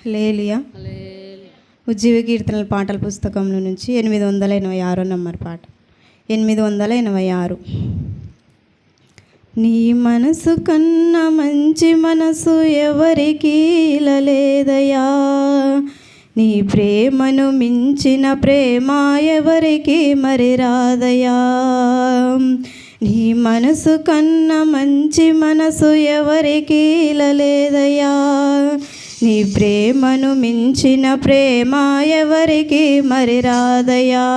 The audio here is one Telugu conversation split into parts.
హల్లెలూయా. ఉజ్జీవ కీర్తనల పాటల పుస్తకంలో నుంచి 886 నంబర్ పాట. 886. నీ మనసు కన్నా మంచి మనసు ఎవరికి లేదయా, నీ ప్రేమను మించిన ప్రేమ ఎవరికి మరి రాదయా. నీ మనసు కన్నా మంచి మనసు ఎవరికి లేదయా, నీ ప్రేమను మించిన ప్రేమ ఎవరికి మరి రాదయా.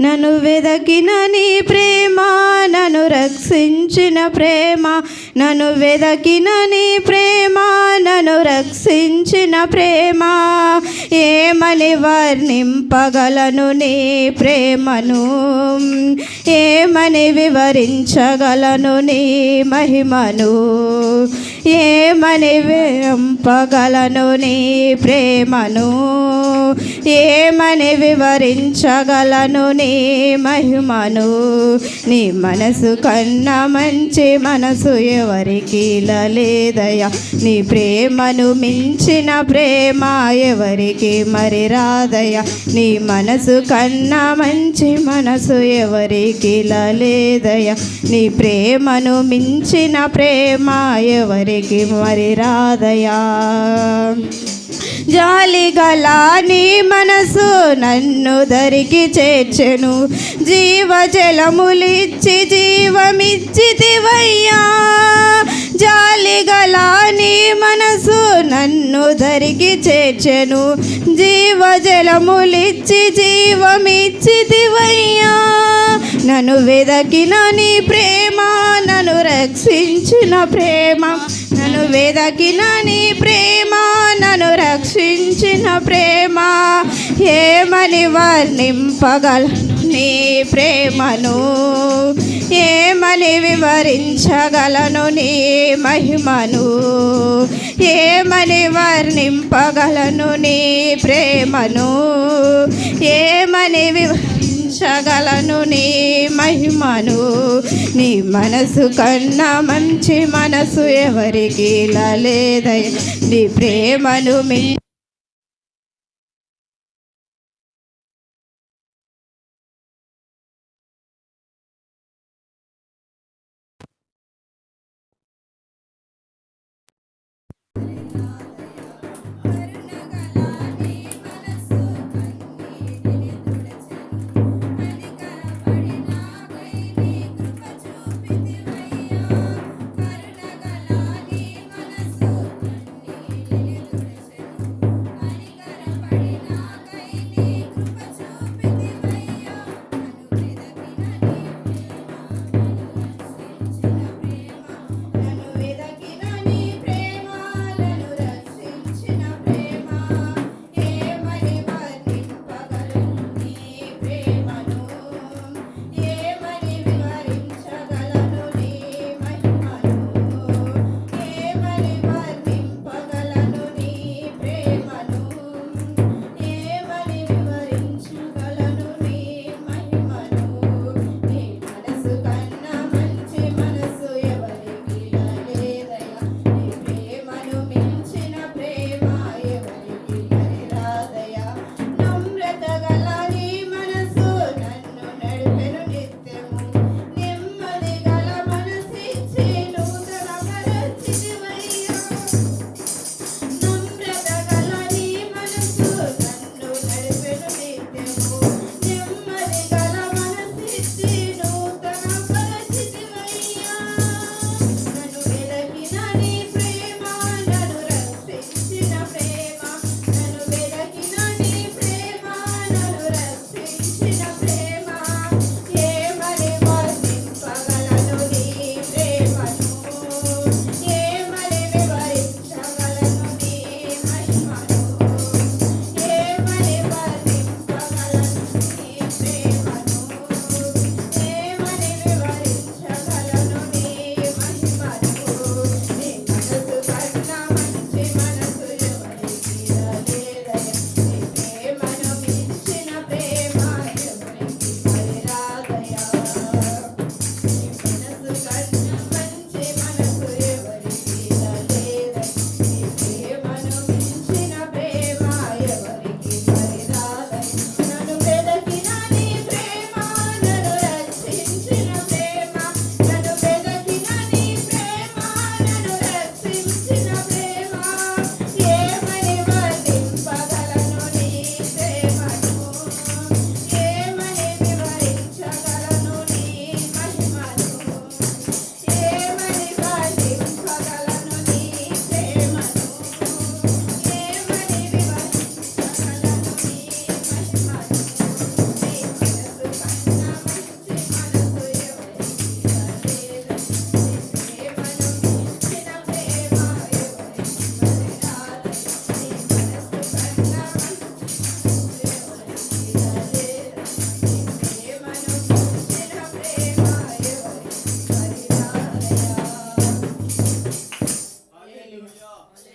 నన్ను వెదకిన నీ ప్రేమ, నన్ను రక్షించిన ప్రేమ, నన్ను వెదకిన నీ ప్రేమ, నన్ను రక్షించిన ప్రేమ, ఏమని వర్ణింపగలను నీ ప్రేమను, ఏమని వివరించగలను నీ మహిమను, ఏమని వింపగలను నీ ప్రేమను, ఏమని వివరించగలను నీ మహిమను. నీ మనసు కన్నా మంచి మనసు ఎవరికి లేదయా, నీ ప్రేమను మించిన ప్రేమ ఎవరికి మరి రాదయా. నీ మనసు కన్నా మంచి మనసు ఎవరికి లేదయా, నీ ప్రేమను మించిన ప్రేమ ఎవరికి మరి రాదయా. జాలిగల నీ మనసు నన్ను దరికి చేర్చెను, జీవజలములిచ్చి జీవమిచ్చితివయ్యా. జాలిగల నీ మనసు నన్ను దరికి చేర్చెను, జీవజలములిచ్చి జీవమిచ్చితివయ్యా. నన్ను వెదకిన నీ ప్రేమ, నన్ను రక్షించిన ప్రేమ, నన్ను వెదకిన నీ ప్రేమ, నన్ను రక్షించిన ప్రేమ, ఏమని వర్ణింపగలను నీ ప్రేమను, ఏమని వివరించగలను నీ మహిమను, ఏమని వర్ణింపగలను నీ ప్రేమను, ఏమని వివరించగలను నీ మహిమను. నీ మనసు కన్నా మంచి మనసు ఎవరికి లేదయ్యా, నీ ప్రేమను హల్లెలూయా.